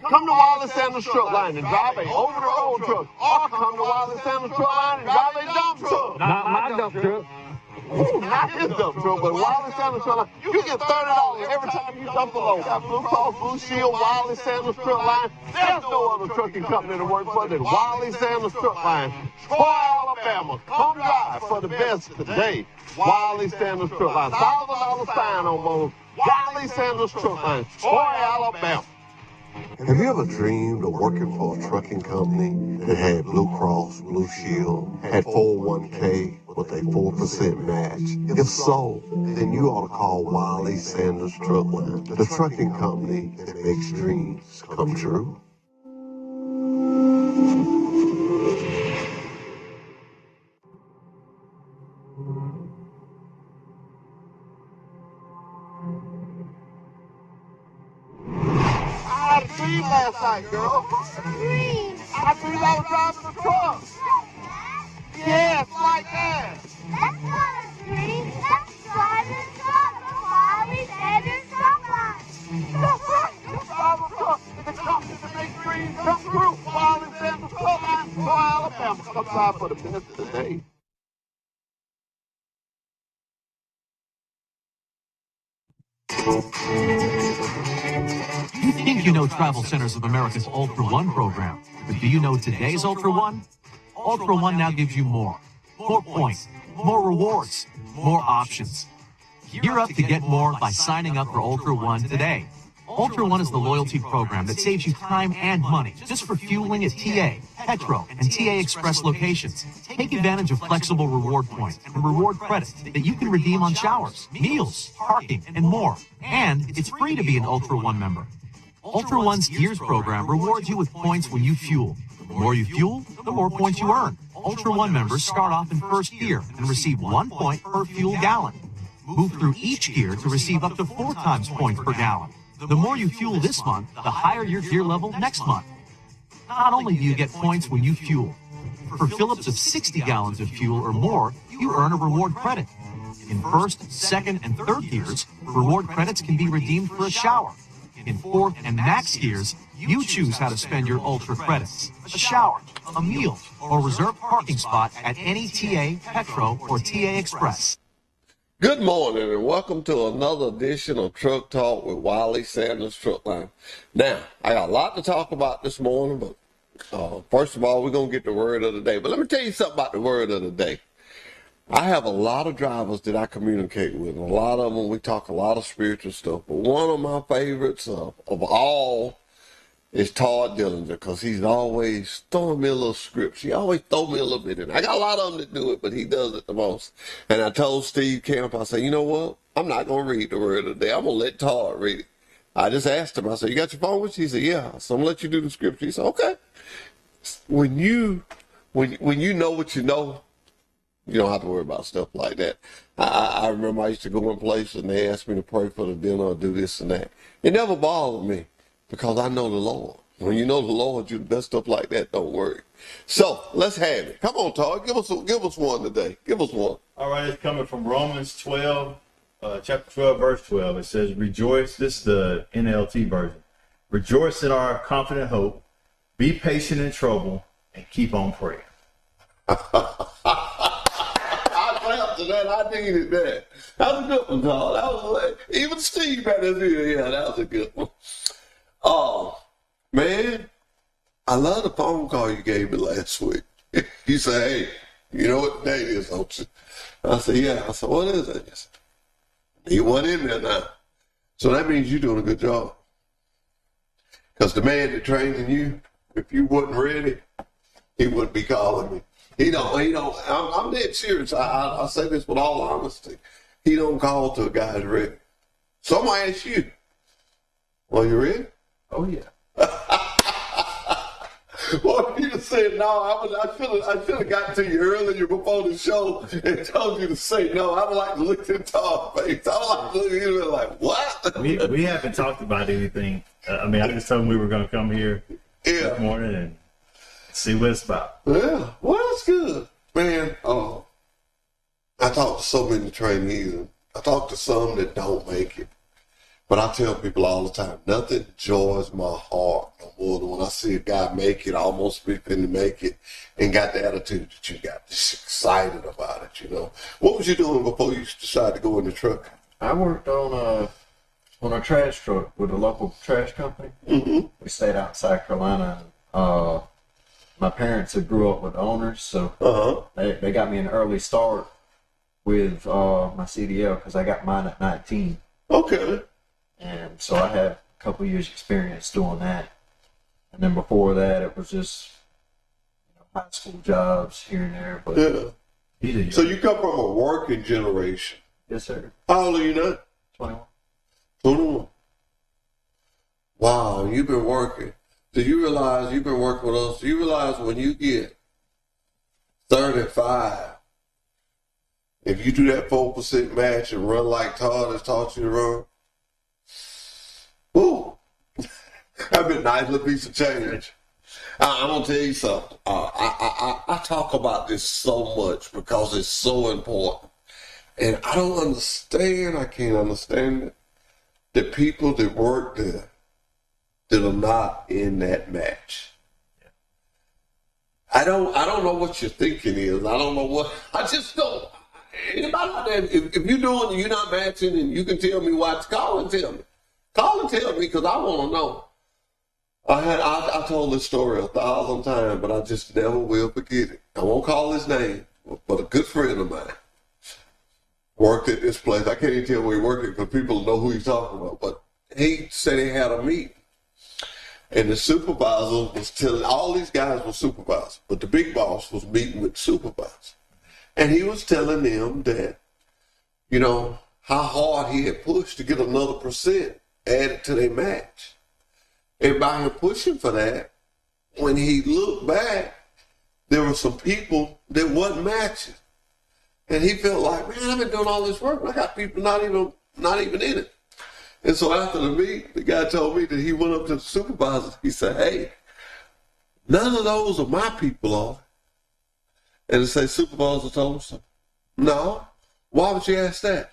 Come to Wiley Sanders Truck Line and drive a over-the-road truck. Or come to Wiley Sanders Truck Line and drive a dump truck. Not my dump truck. Not his dump truck, but Wiley Sanders Truck Line. You get $30 every time you dump a load. Got Blue Cross Blue Shield, Wiley Sanders Truck Line. There's no other trucking company to work for than Wiley Sanders Truck Line. Troy, Alabama. Come drive for the best today. Wiley Sanders Truck Line. $1,000 sign on both. Wiley Sanders Truck Line. Troy, Alabama. Have you ever dreamed of working for a trucking company that had Blue Cross, Blue Shield, had 401k with a 4% match? If so, then you ought to call Wiley Sanders Truck Line, the trucking company that makes dreams come true. I had a dream last night, girl. Dream. I dreamed I was driving a truck. Yes, like that. That's not a dream. That's driving a truck on Wiley Sanders Truck Line. That's right. You drive a truck. The company that makes dreams come true. Wiley Sanders Truck Line, Troy, Alabama. Come drive for the best today. You think you know Travel Centers of America's Ultra One program, but do you know today's Ultra One? Ultra One now gives you more. More points, more rewards, more options. Gear up to get more by signing up for Ultra One today. Ultra One is the loyalty program that saves you time and money just for fueling at TA, Petro, and TA Express locations. Take advantage of flexible reward points and reward credits that you can redeem on showers, meals, parking, and more. And it's free to be an Ultra One member. Ultra One's Gears program rewards you with points when you fuel. The more you fuel, the more points you earn. Ultra One members start off in first gear and receive 1 point per fuel gallon. Move through each gear to receive up to 4 times points per gallon. The more you fuel this month, the higher your gear level next month. Not only do you get points when you fuel, for fill-ups of 60 gallons of fuel or more, you earn a reward credit. In first, second, and third gears, reward credits can be redeemed for a shower. In fourth and max gears, you choose how to spend your Ultra credits. A shower, a meal, or reserved parking spot at any TA, Petro, or TA Express. Good morning and welcome to another edition of Truck Talk with Wiley Sanders Truck Line. Now, I got a lot to talk about this morning, but first of all, we're going to get the word of the day. But let me tell you something about the word of the day. I have a lot of drivers that I communicate with. A lot of them, we talk a lot of spiritual stuff. But one of my favorites of all is Todd Dillinger, because he's always throwing me a little script. He always throw me a little bit in. I got a lot of them that do it, but he does it the most. And I told Steve Camp, I said, you know what? I'm not going to read the word of the day. I'm going to let Todd read it. I just asked him, I said, you got your phone with you? He said, yeah. So I'm going to let you do the script. He said, okay. When you know what you know, you don't have to worry about stuff like that. I remember I used to go in places and they asked me to pray for the dinner or do this and that. It never bothered me because I know the Lord. When you know the Lord, that stuff like that don't worry. So let's have it. Come on, Todd. Give us one today. Give us one. All right, it's coming from Romans 12, chapter 12, verse 12. It says, rejoice. This is the NLT version. Rejoice in our confident hope. Be patient in trouble and keep on praying. That I needed that. That was a good one, Todd. That was even Steve had his ear. Yeah, that was a good one. Oh man, I love the phone call you gave me last week. You said, "Hey, you know what the date is, don't you?" I said, "Yeah." I said, "What is it?" He said, "He wasn't in there now." So that means you're doing a good job. Because the man that training you, if you wasn't ready, he wouldn't be calling me. He don't, I'm dead serious. I say this with all honesty. He don't call till a guy's ready. So I'm going to ask you, well, you ready? Oh, yeah. Well, if you just said no, I should have got to you earlier before the show and told you to say no. I would like to look at Todd's face. I would like to look at you and like, what? We haven't talked about anything. I just told him we were going to come here this morning and see what it's about. Yeah, well, that's good. Man, I talk to so many trainees, and I talk to some that don't make it. But I tell people all the time, nothing joys my heart no more than when I see a guy make it, almost be finna make it, and got the attitude that you got, just excited about it, you know. What was you doing before you decided to go in the truck? I worked on a trash truck with a local trash company. Mm-hmm. We stayed out in South Carolina. My parents had grew up with owners, so they got me an early start with my CDL because I got mine at 19. Okay. And so I had a couple years experience doing that. And then before that, it was just high school jobs here and there. But Yeah. So you come from a working generation. Yes, sir. How old are you now? 21. 21. Wow, you've been working. Do you realize you've been working with us? Do you realize when you get 35, if you do that 4% match and run like Todd has taught you to run, ooh, that'd be a nice little piece of change. I'm going to tell you something. I talk about this so much because it's so important. And I don't understand, I can't understand it, the people that work there that are not in that match. I don't know what your thinking is. I don't know what, I just don't. Anybody out there, if you're doing and you're not matching and you can tell me why, call and tell me. Call and tell me because I want to know. I told this story 1,000 times, but I just never will forget it. I won't call his name, but a good friend of mine worked at this place. I can't even tell where he worked at because people know who he's talking about. But he said he had a meeting. And the supervisor was telling, all these guys were supervisors, but the big boss was meeting with the supervisor. And he was telling them that, how hard he had pushed to get another percent added to their match. And by him pushing for that, when he looked back, there were some people that wasn't matching. And he felt like, man, I've been doing all this work, and I got people not even in it. And so after the meeting, the guy told me that he went up to the supervisor. He said, hey, none of those are my people, are they? And the same supervisor told him so. No. Why would you ask that?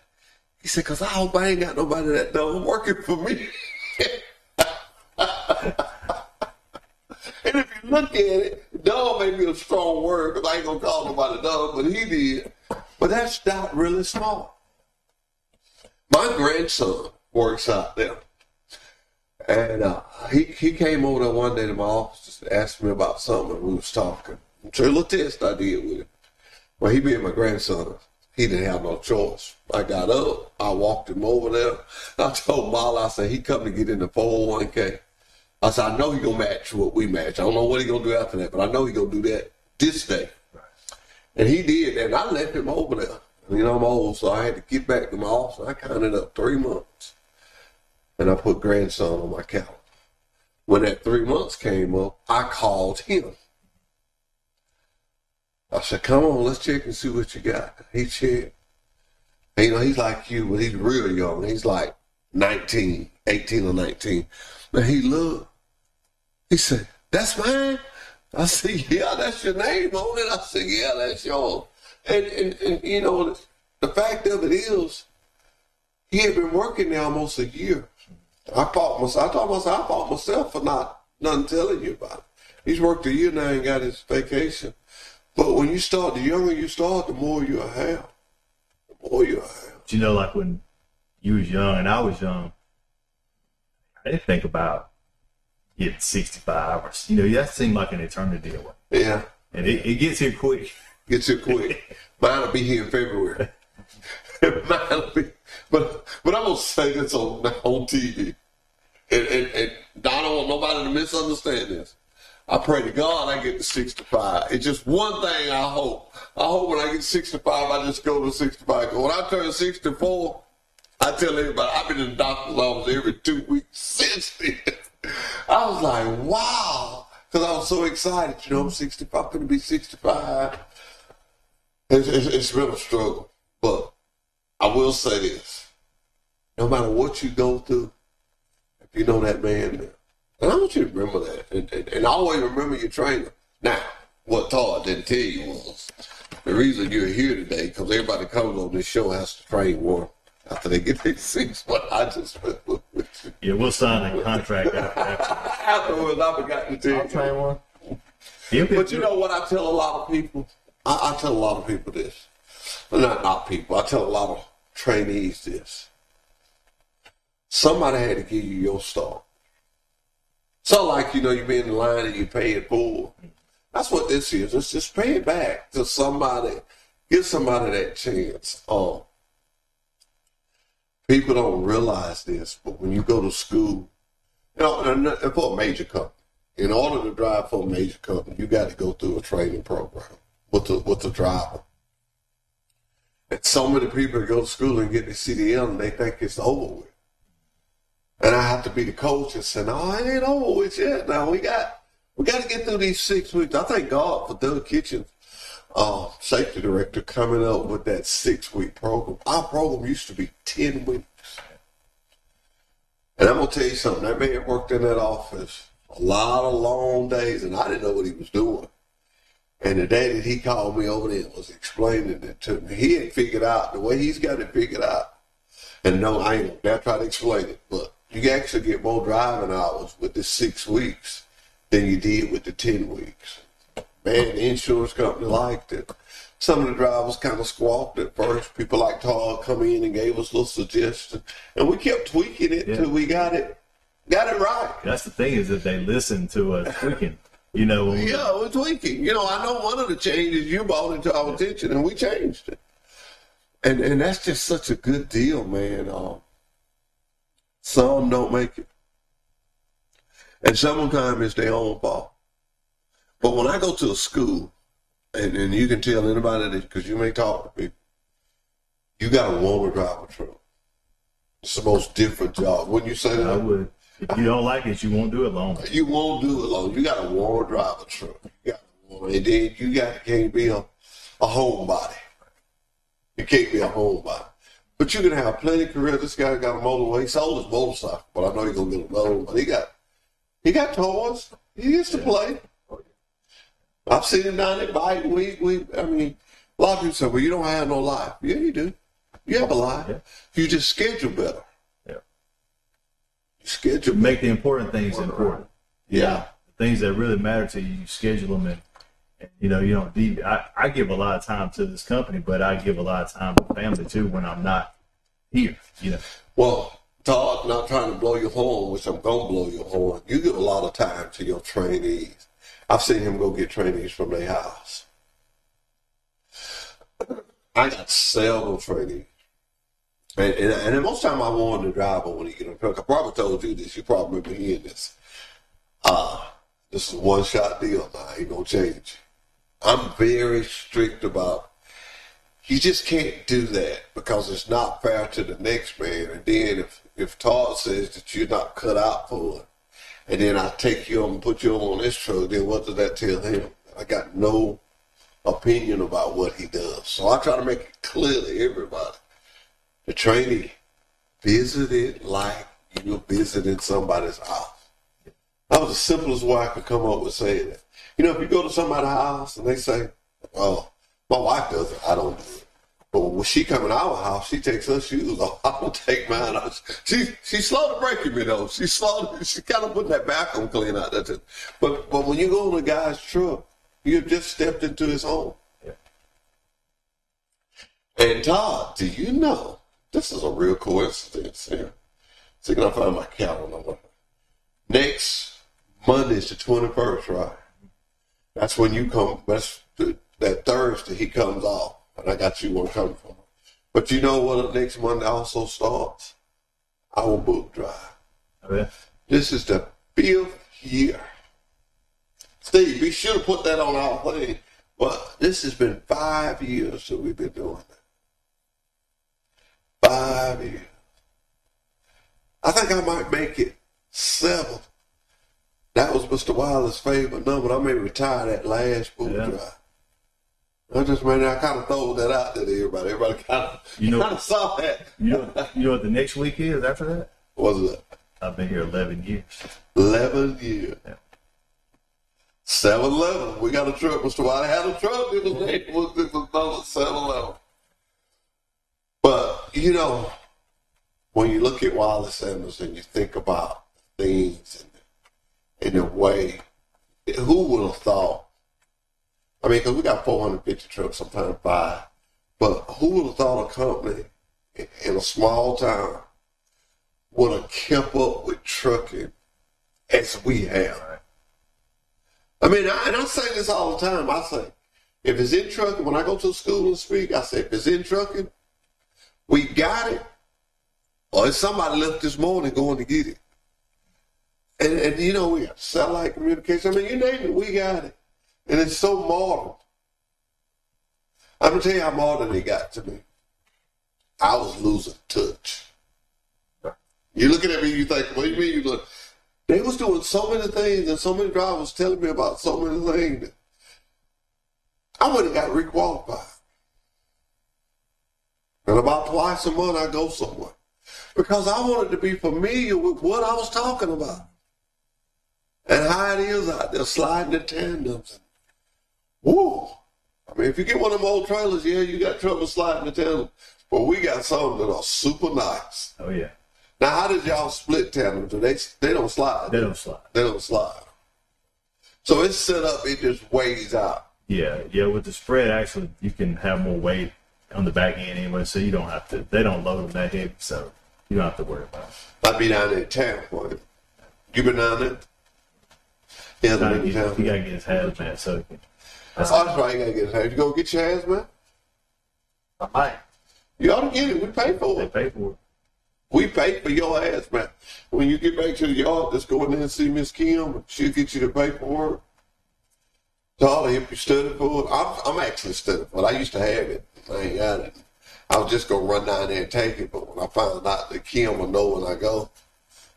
He said, because I hope I ain't got nobody that done working for me. And if you look at it, dog may be a strong word because I ain't going to call nobody dog, but he did. But that's not really smart. My grandson works out there. And he came over there one day to my office just to ask me about something, and we was talking. So a little test I did with him. Well, he being my grandson, he didn't have no choice. I got up, I walked him over there. I told Molly, I said, he come to get in the 401k. I said, I know he going to match what we match. I don't know what he going to do after that, but I know he going to do that this day. And he did, and I left him over there. I'm old, so I had to get back to my office. I counted up 3 months. And I put grandson on my calendar. When that 3 months came up, I called him. I said, come on, let's check and see what you got. He checked. He's like you, but he's real young. He's like 19, 18 or 19. And he looked. He said, that's mine? I said, yeah, that's your name on it. I said, yeah, that's yours. And the fact of it is, he had been working there almost a year. I told myself for not telling you about it. He's worked a year now and got his vacation. But when you start, the younger you start, the more you'll have. The more you'll have. Like when you was young and I was young, I didn't think about getting 65 or, that seemed like an eternity away. Yeah. And it gets here quick. Gets here quick. Mine will be here in February. Mine will be. But I'm going to say this on TV. And I don't want nobody to misunderstand this. I pray to God I get to 65. It's just one thing I hope. I hope when I get 65, I just go to 65. Because when I turn 64, I tell everybody, I've been in the doctor's office every 2 weeks since then. I was like, wow. Because I was so excited. I'm 65. I'm going to be 65. It's been a struggle. But I will say this. No matter what you go through, if you know that man there, and I want you to remember that. And always remember your trainer. Now, what Todd didn't tell you was the reason you're here today, because everybody comes on this show has to train one after they get their 6. But I just Yeah, we'll sign a contract after. Afterwards, I forgot to tell I'll you. train one. But you know what I tell a lot of people? I tell a lot of people this. Well, not people. I tell a lot of trainees this. Somebody had to give you your start. So like, you be in the line and you pay it full. That's what this is. It's just pay it back to somebody. Give somebody that chance. People don't realize this, but when you go to school, and for a major company, in order to drive for a major company, you got to go through a training program with the driver. And so many people go to school and get the CDL and they think it's over with. And I have to be the coach and say, no, it ain't over with yet. Now we got to get through these 6 weeks. I thank God for Doug Kitchens, safety director, coming up with that 6-week program. Our program used to be 10 weeks. And I'm going to tell you something. That man worked in that office a lot of long days, and I didn't know what he was doing. And the day that he called me over there and was explaining it to me, he had figured out the way he's got it figured out. And no, I ain't going to try to explain it, but you can actually get more driving hours with the 6 weeks than you did with the 10 weeks. Man, the insurance company liked it. Some of the drivers kind of squawked at first. People like Todd come in and gave us little suggestions. And we kept tweaking it till we got it right. That's the thing, is that they listen to us tweaking. Yeah, we're tweaking. I know one of the changes you brought into our attention, and we changed it. And that's just such a good deal, man. Some don't make it. And sometimes it's their own fault. But when I go to a school, and you can tell anybody that, because you may talk to people, you got to want to drive a truck. It's the most different job. Wouldn't you say that? I would. If you don't like it, you won't do it long. You won't do it long. You got to want to drive a truck. And then you can't be a homebody. You can't be a homebody. But you can have plenty of careers. This guy got a motorway. He sold his motorcycle, but I know he's going to get another one. But he got toys. He used to play. I've seen him down at bike. A lot of people say, well, you don't have no life. Yeah, you do. You have a life. Yeah. You just schedule better. Yeah. You schedule. Make the important things important. Yeah. The things that really matter to you, you schedule them and you don't I give a lot of time to this company, but I give a lot of time to family too when I'm not here, Well, Todd, not trying to blow your horn, which I'm going to blow your horn. You give a lot of time to your trainees. I've seen him go get trainees from their house. I got several trainees. And most time I warn the driver when he get in a truck. I probably told you this. You probably remember hearing this. This is a one-shot deal now. I ain't going to change. I'm very strict about, you just can't do that because it's not fair to the next man. And then if Todd says that you're not cut out for it, and then I take you and put you on this truck, then what does that tell him? I got no opinion about what he does. So I try to make it clear to everybody. The trainee, visit it like you're visiting somebody's house. That was the simplest way I could come up with saying it. If you go to somebody's house and they say, oh, my wife does it, I don't do it. But when she come in our house, she takes her shoes off. I don't take mine off. She's slow to breaking me, though. She's kind of putting that vacuum clean out there. But when you go in a guy's truck, you've just stepped into his home. Yeah. And Todd, do you know, this is a real coincidence here. See, can I find my calendar? Next Monday is the 21st, right? That's when you come, that Thursday he comes off. And I got you one coming from him. But you know what next Monday also starts? Our book drive. Oh, yeah. This is the 5th year. Steve, be sure to put that on our thing. But this has been 5 years that we've been doing that. 5 years. I think I might make it 7. That was Mr. Wiley's favorite number. I may retire that last book drive. I kind of throw that out there to everybody. Everybody kind of saw that. You know what the next week is after that? What was it? I've been here 11 years. 11 years. Yeah. 7-Eleven. We got a truck. Mr. Wiley had a truck. It was number 7-Eleven. But, when you look at Wiley Sanders and you think about things and the way, who would have thought? I mean, because we got 450 trucks, sometimes 5, but who would have thought a company in a small town would have kept up with trucking as we have? I mean, I say this all the time. I say, if it's in trucking, when I go to school and speak, I say, if it's in trucking, we got it, or if somebody left this morning going to get it. And you know, we got satellite communication. I mean, you name it, we got it. And it's so modern. I'm going to tell you how modern it got to me. I was losing touch. You looking at me, you think, what do you mean you look? They was doing so many things, and so many drivers telling me about so many things that I went and got requalified. And about twice a month, I go somewhere. Because I wanted to be familiar with what I was talking about. And how it is out there sliding in tandems. Woo! I mean, if you get one of them old trailers, yeah, you got trouble sliding the tandem. But we got some that are super nice. Oh, yeah. Now, how did y'all split tandems? They don't slide. They don't slide. They don't slide. So it's set up, it just weighs out. Yeah, with the spread, actually, you can have more weight on the back end anyway, so you don't have to, they don't load them that heavy, so you don't have to worry about it. I'd be down there at Tampa. You been down there? Yeah, You gotta get his hazmat, so he can. That's right, you gotta get his hazmat. You go get your hazmat? I might. You ought to get it. We pay for They it. pay for it. We pay for your hazmat. When you get back to the yard, just go in there and see Miss Kim. She'll get you the paperwork. So I'll help you study for it. I'm actually studying for it. I used to have it. I ain't got it. I was just going to run down there and take it, but when I found out that Kim will know when I go,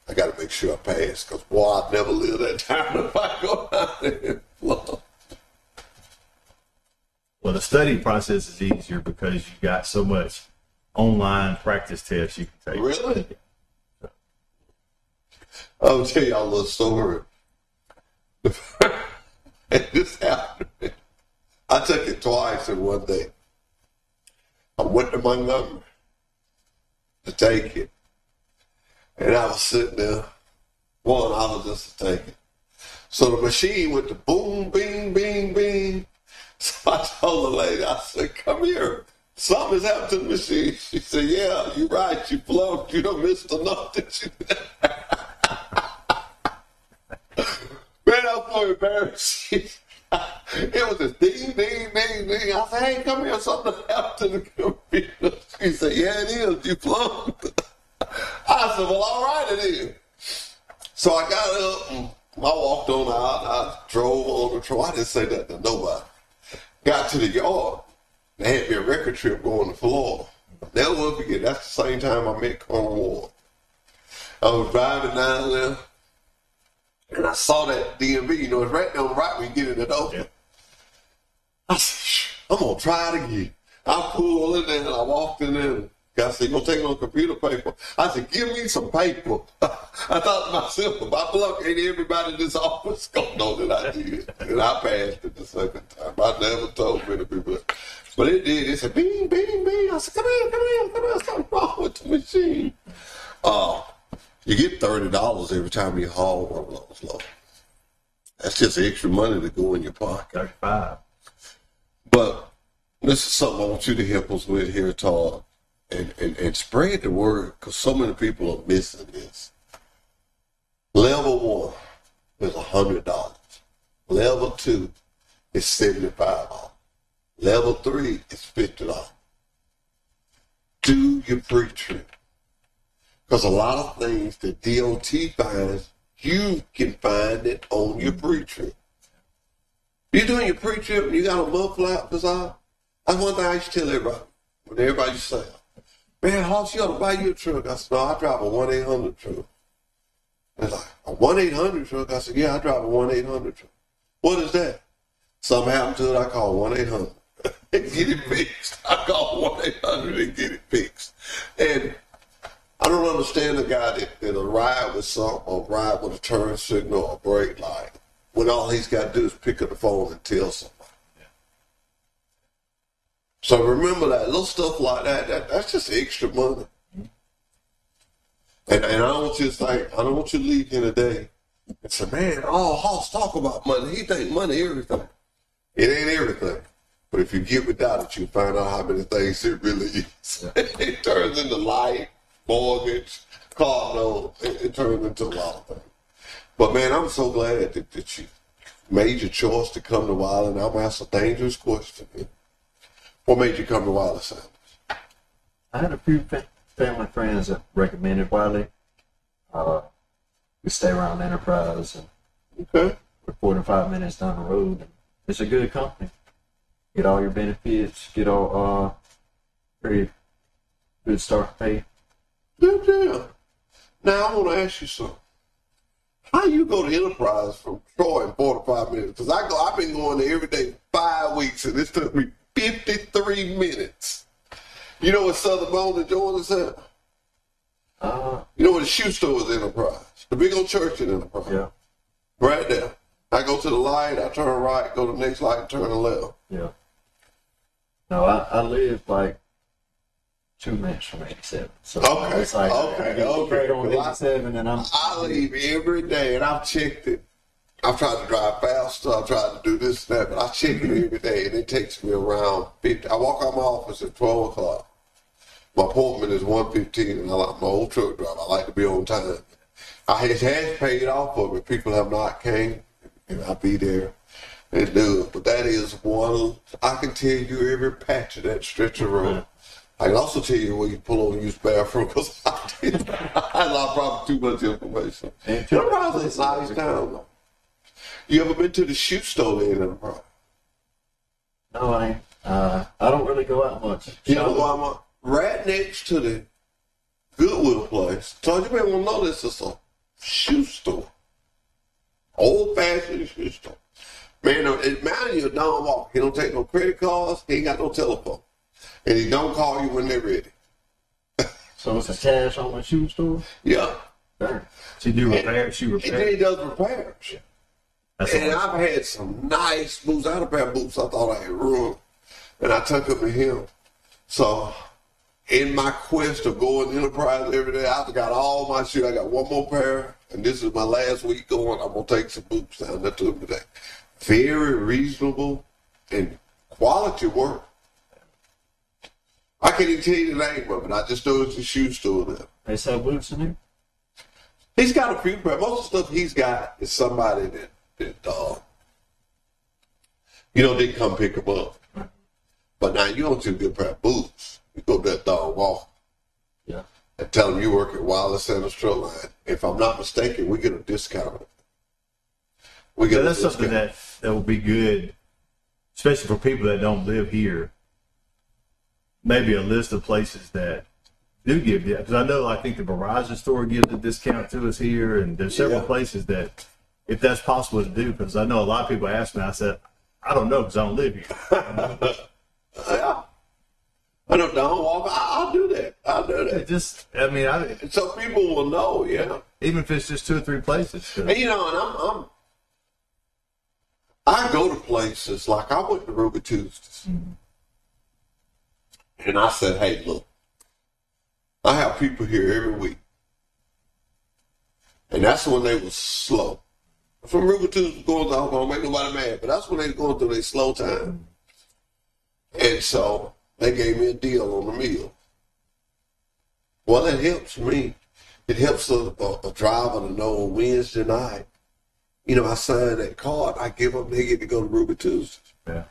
I got to make sure I pass, because, boy, I'd never live that time if I go down there. Well, the study process is easier because you got so much online practice tests you can take. Really? I'll tell y'all a little story. This happened. I took it twice in one day. I went to Montgomery to take it. And I was sitting there, $1 just to take it. So the machine went to boom, bing, bing, bing. So I told the lady, I said, come here. Something's happened to the machine. She said, yeah, you're right. You flunked. You done missed enough, didn't you? Man, I was so embarrassed. It was just ding, ding, ding, ding. I said, hey, come here. Something happened to the computer. She said, yeah, it is. You flunked. I said, well, all right, it is. So I got up and I walked on out. I drove on the truck. I didn't say that to nobody. Got to the yard. They had me a record trip going to Florida. Never will forget. That's the same time I met Colonel Ward. I was driving down there, and I saw that DMV. You know, it's right down the right when you get in the door. Yeah. I said, I'm going to try it again. I pulled in there, and I walked in there. And I said, you going to take it on computer paper? I said, give me some paper. I thought to myself, if I block, ain't everybody in this office going to know that I did. And I passed it the second time. I never told many people. But it did. It said, bing, bing, bing. I said, come here. Something wrong with the machine. You get $30 every time you haul one of those loads. That's just extra money to go in your pocket. 35. But this is something I want you to help us with here, Todd, and spread the word, because so many people are missing this. Level 1 is $100. Level 2 is $75. Level 3 is $50. Do your pre-trip. Because a lot of things that DOT finds, you can find it on your pre-trip. You're doing your pre-trip and you got a muffler out beside. That's one thing I used to tell everybody. When everybody used to say, man, Hoss, you ought to buy you a truck. I said, no, I drive a 1-800 truck. They're like, a 1-800 truck? I said, yeah, I drive a 1-800 truck. What is that? Something happened to it, I call 1-800. And get it fixed. I call 1-800 and get it fixed. And I don't understand the guy that'll ride with something or ride with a turn signal or brake light when all he's got to do is pick up the phone and tell somebody. Yeah. So remember that little stuff like that, that's just extra money. And I don't want you to think, I don't want you to leave here today and say, man, all Hoss talk about money. He think money everything. It ain't everything. But if you get without it, you find out how many things it really is. Yeah. It turns into life, mortgage, car note. It turns into a lot of things. But man, I'm so glad that you made your choice to come to Wiley. And I'm going to ask a dangerous question. What made you come to Wiley Sanders? I had a few family friends that recommended Wiley. We stay around Enterprise, and Okay. we're 45 minutes down the road. And it's a good company. Get all your benefits. Get all very good start pay. Good deal. Now I want to ask you something. How you go to Enterprise from Troy in 45 minutes? Because I've been going there every day 5 weeks, and this took me 53 minutes. You know what Southern Bone and Jordan is at? You know where the shoe store is, Enterprise? The big old church in Enterprise. Yeah. Right there. I go to the light, I turn right, go to the next light, turn left. Yeah. No, I live like 2 minutes from 87. So Okay, it's like, okay. Right on 87, and I leave every day, and I've checked it. I've tried to drive faster. I've tried to do this and that, but I check it every day, and it takes me around 50. I walk out my office at 12 o'clock. My appointment is 1:15, and I'm an old truck driver. I like to be on time. I has paid off of it. People have not came, and I'll be there and do it. But that is one, I can tell you every patch of that stretch of road. I can also tell you where you pull over and use the bathroom, because I lost probably too much information. Enterprise is a nice town, though. You ever been to the shoe store there in Enterprise? No, I ain't. I don't really go out much. You know why I'm right next to the Goodwill place. So you may want to know this is a shoe store. Old-fashioned shoe store. Man, it matters you Don Walker. He don't take no credit cards. He ain't got no telephone. And he don't call you when they're ready. So it's a cash on my shoe store? Yeah. Darn. She do repairs. She And repairs. then he does repairs. That's And awesome. I've had some nice boots. I had a pair of boots I thought I had ruined. And I took them to him. So in my quest of going to Enterprise every day, I've got all my shoes. I got one more pair. And this is my last week going. I'm going to take some boots down there to him today. Very reasonable and quality work. I can't even tell you the name of it. I just know it's a shoe store there. They sell boots in there? He's got a few pairs. Most of the stuff he's got is somebody that didn't come pick him up. But now you don't see a good pair of boots. You go to that dog walk. Yeah. And tell him you work at Wiley Sanders Truck Line. If I'm not mistaken, we get a discount. We get So a that's something discount. that will be good, especially for people that don't live here. Maybe a list of places that do give you, because I know I think the Verizon store gives a discount to us here, and there's several places that, if that's possible to do, because I know a lot of people ask me, I said, I don't know because I don't live here. Yeah. I know Don Walker. I'll do that. I'll do that. So So people will know, yeah. even if it's just 2 or 3 places. 'cause- And and I go to places like I went to Ruby Tuesdays. And I said, hey, look, I have people here every week. And that's when they were slow. From Ruby Tuesdays going to, I don't make nobody mad, but that's when they were going through their slow time. And so they gave me a deal on the meal. Well, it helps me. It helps a driver to know on Wednesday night, I sign that card, I give them, they get to go to Ruby Tuesdays. Yeah.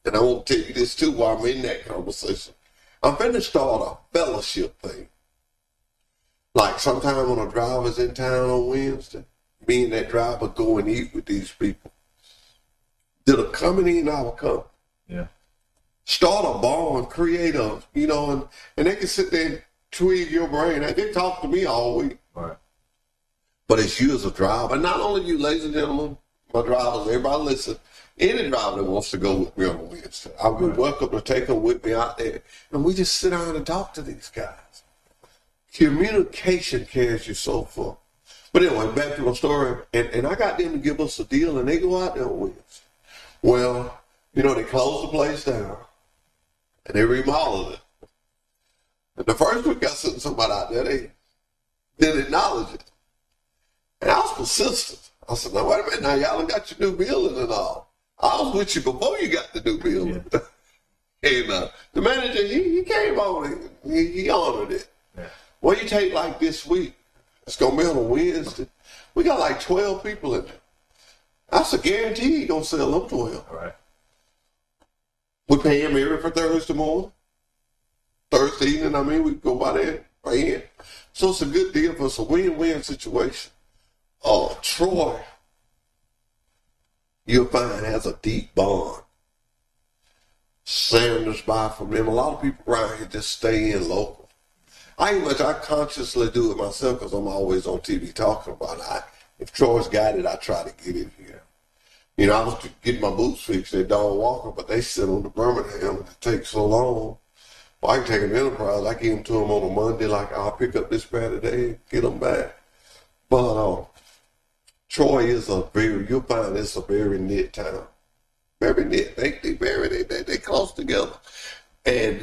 And I want to tell you this too while I'm in that conversation. I'm going to start a fellowship thing. Like sometime when a driver's in town on Wednesday, me and that driver go and eat with these people that are coming in our company. Yeah. Start a bond, create a, and they can sit there and tweak your brain. They talk to me all week. Right. But it's you as a driver. And not only you, ladies and gentlemen, my drivers, everybody listen. Any driver that wants to go with me on a Wednesday, I would be welcome to take them with me out there. And we just sit down and talk to these guys. Communication carries you so far. But anyway, back to my story. And I got them to give us a deal, and they go out there on Wednesday. Well, they closed the place down, and they remodeled it. And the first week I sent somebody out there, Didn't acknowledge it. And I was persistent. I said, now wait a minute, now y'all done got your new building and all. I was with you before you got the new building. Yeah. And the manager, he came on it. He honored it. Yeah. What you take like this week, it's going to be on a Wednesday. We got like 12 people in there. That's a guarantee you're going to sell them 12. All right. We pay him every for Thursday morning. Thursday evening, we go by there, pay in. So it's a good deal for us, a win-win situation. Troy, you'll find, has a deep bond. Sanders buy from them. A lot of people around here just stay in local. I consciously do it myself because I'm always on TV talking about it. If Troy's got it, I try to get it here. You know, I was getting my boots fixed at Don Walker, but they sit on the Birmingham. It takes so long. Well, I can take an Enterprise. I give them to them on a Monday, like I'll pick up this pair today, get them back. But Troy is you'll find it's a very knit town. Very knit. They close together. And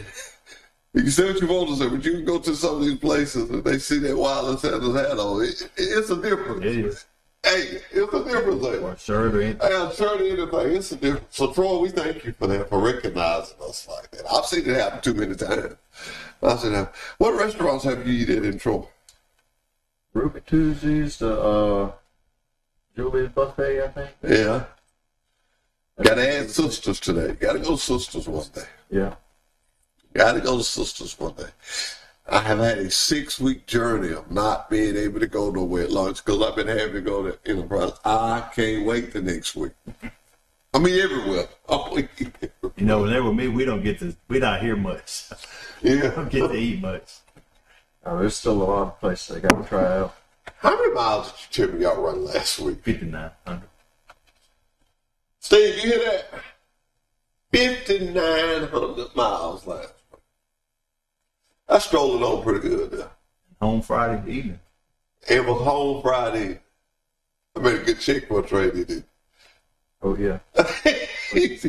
you can say what you want to say, but you can go to some of these places and they see that Wiley Sanders hat on. It's a difference. It is. Hey, it's a difference. Or a shirt or anything. Hey, a shirt or anything. It's a difference. So, Troy, we thank you for that, for recognizing us like that. I've seen it happen too many times. I've seen it happen. What restaurants have you eaten in Troy? Ruby Tuesdays, the Julie's Buffet, I think. Yeah. Got to add Sisters today. Got to go to Sisters one day. Yeah. Got to go to Sisters one day. I have had a 6-week journey of not being able to go nowhere at lunch because I've been having to go to Enterprise. I can't wait the next week. Everywhere. You know, when they're with me, we're not here much. Yeah. We don't get to eat much. Oh, there's still a lot of places I got to try out. How many miles did you tell me y'all run last week? 5,900. Steve, you hear that? 5,900 miles last week. That's strolling on pretty good there. Home Friday evening. It was home Friday. I made a good check for a trade he did. Oh, yeah. That's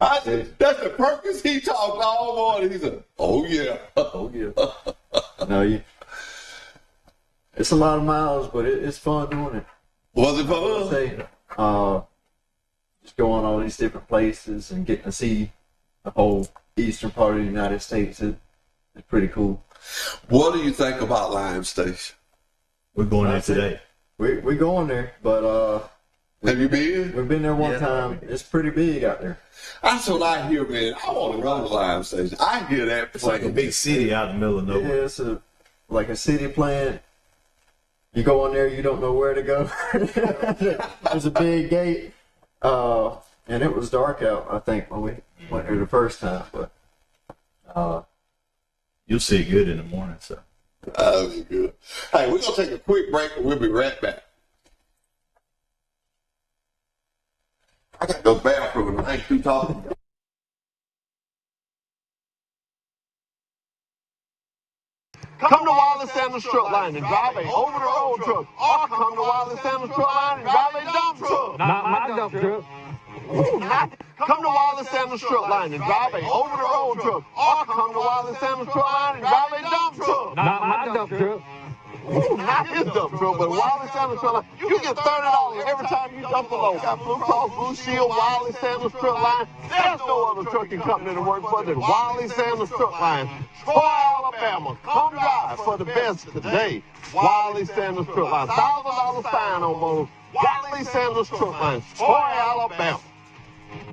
the purpose he talked all morning. He said, oh, yeah. Oh, yeah. No, it's a lot of miles, but it's fun doing it. Was it fun? Just going all these different places and getting to see the whole eastern part of the United States is pretty cool. What do you think about Lime Station? We're going there today. We're going there, but have you been? We've been there one time. It's pretty big out there. That's what I hear, man. I want to go to Lime Station. I hear that. It's like a big city out in the middle of nowhere. Yeah, it's like a city plan. You go in there, you don't know where to go. There's a big gate, and it was dark out, I think, when we went there the first time. But you'll see it good in the morning, so. That'll be good. Hey, we're going to take a quick break, and we'll be right back. I got to go to the bathroom, and I ain't too talking. Come to Wiley Sanders Truck Line and drive a over-the-road truck. Or come to Wiley Sanders Truck Line and drive a dump truck. Not my dump truck. Come to Wiley Sanders Truck Line and drive a over-the-road truck. Or come to Wiley Sanders Truck Line and drive a dump truck. Not my dump truck. Not his dump truck, but Wiley Sanders Truck Line. You get $30 every time you dump a load. Got Blue Cross Blue Shield, Wiley Sanders Truck Line. There's no other trucking company to work for than Wiley Sanders Truck Line. Troy, Alabama. Come drive for the best today. Wiley Sanders Truck Line. $1,000 fine on both. Wiley Sanders Truck Line. Troy, Alabama.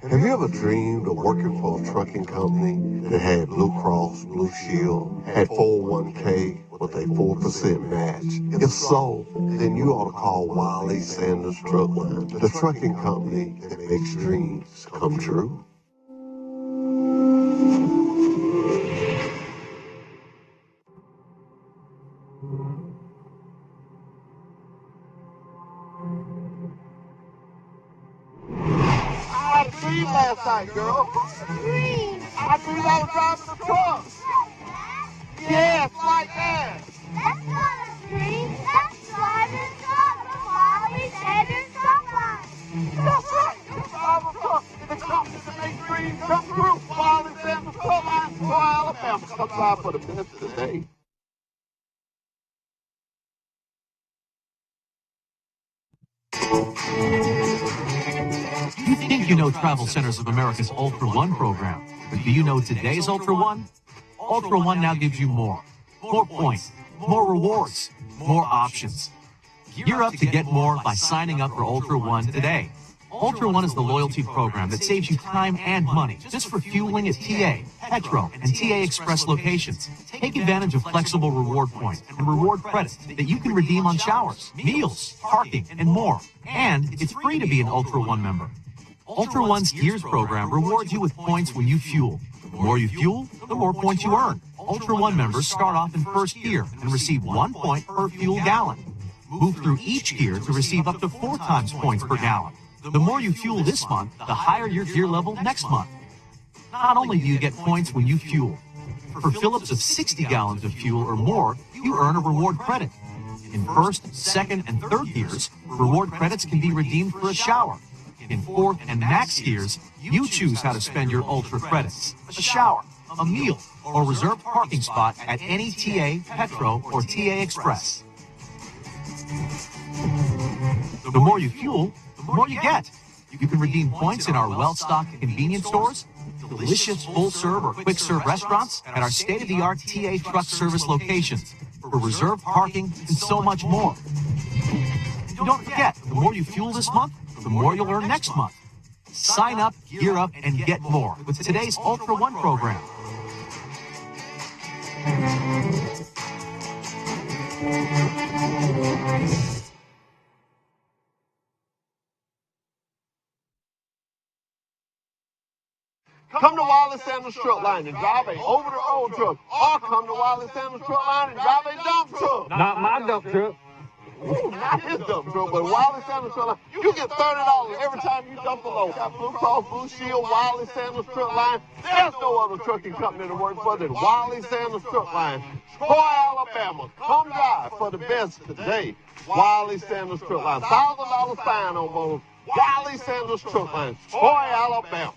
Have you ever dreamed of working for a trucking company that had Blue Cross, Blue Shield, had 401k with a 4% match? If so, then you ought to call Wiley Sanders Truck Line, the trucking company that makes dreams come true. I had a dream last night, girl. I dreamed I was driving the truck. Yes, like that. That's not a dream. That's driving truck with Wiley Sanders Truck Line. That's right. You're driving a truck in the company that makes dreams come true. Wiley Sanders Truck Line, Alabama. Come by for the best today. You think you know Travel Centers of America's Ultra One program, but do you know today's Ultra One? Ultra One now gives you more. More points, more rewards, more options. Gear up to get more by signing up for Ultra One today. Ultra One is the loyalty program that saves you time and money just for fueling at TA, Petro, and TA Express locations. Take advantage of flexible reward points and reward credits that you can redeem on showers, meals, parking, and more. And it's free to be an Ultra One member. Ultra One's Gears program rewards you with points when you fuel. The more you fuel, the more points you earn. Ultra One members start off in first gear and receive 1 point per fuel gallon. Move through each gear to receive up to 4 times points per gallon. The more you fuel this month, the higher your gear level next month. Not only do you get points when you fuel, for fill-ups of 60 gallons of fuel or more, you earn a reward credit. In first, second, and third gears, reward credits can be redeemed for a shower. In fourth and max gears, you choose how to spend your Ultra credits: a shower, a meal, or reserved parking spot at any TA, Petro, or TA Express. The more you fuel, the more you get. You can redeem points in our well-stocked convenience stores, delicious full-serve or quick-serve restaurants, and our state-of-the-art TA truck service locations for reserved parking and so much more. And don't forget, the more you fuel this month, the more you'll earn next month. Sign up, gear up, and get more with today's Ultra One program. Come to Wiley Sanders Truck Line and drive a over-the-road truck, or come to Wiley Sanders Truck Line and drive a dump truck. Not my dump truck. Ooh, not his dump truck, but Wiley Sanders Truck Line. You get $30 every time you dump a load. Got Blue Cross Blue Shield, Wiley Sanders Truck Line. There's no other trucking company to work for than Wiley Sanders Truck Line. Troy, Alabama. Come drive for the best today. Wiley Sanders Truck Line. $1,000 fine on both. Wiley Sanders Truck Line. Troy, Alabama.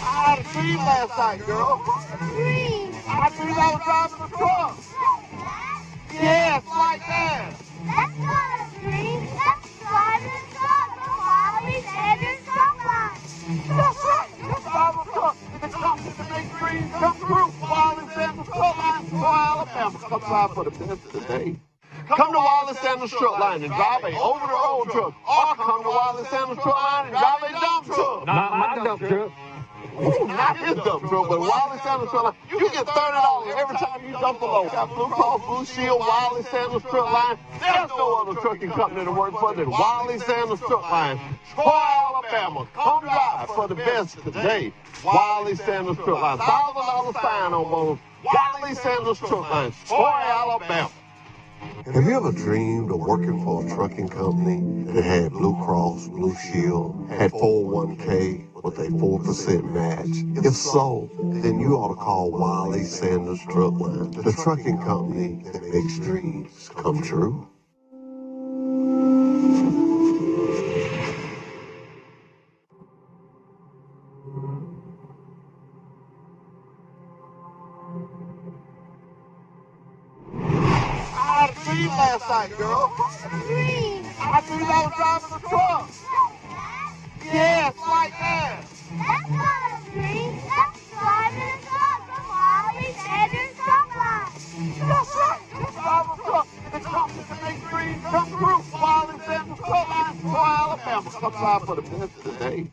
I had a dream last night, girl. Dream. I dreamed I was driving a truck. Yes, like that. That's not a dream. That's driving a truck on Wiley Sanders Truck Line. That's right. It's driving a truck. The company that makes dreams come true. Wiley Sanders Truck Line, Troy, Alabama. Come drive for the best of the day. Come to Wiley Sanders Truck Line and drive a over-the-road truck, or come to Wiley Sanders Truck Line and drive a dump truck. Not my dump truck. Ooh, not his dump truck, but Wiley Sanders Truck Line. You get $30 every time you dump a load. Got Blue Cross Blue Shield, Wiley Sanders Truck Line. There's no other trucking company to work for than Wiley Sanders Truck Line. Troy, Alabama. Come drive for the best today. Wiley Sanders Truck Line. $1,000 fine on both. Wiley Sanders Truck Line. Troy, Alabama. Have you ever dreamed of working for a trucking company that had Blue Cross, Blue Shield, had 401k with a 4% match? If so, then you ought to call Wiley Sanders Truck Line, the trucking company that makes dreams come true. I had a dream last night, girl. Dream. I dreamed I was driving a truck. Yes, like that. That's not a dream. That's driving a truck on Wiley Sanders Truck Line. That's right. It's driving a truck. The company that makes dreams come true. Wiley Sanders Truck Line, Troy, Alabama. Come drive for the best of the day.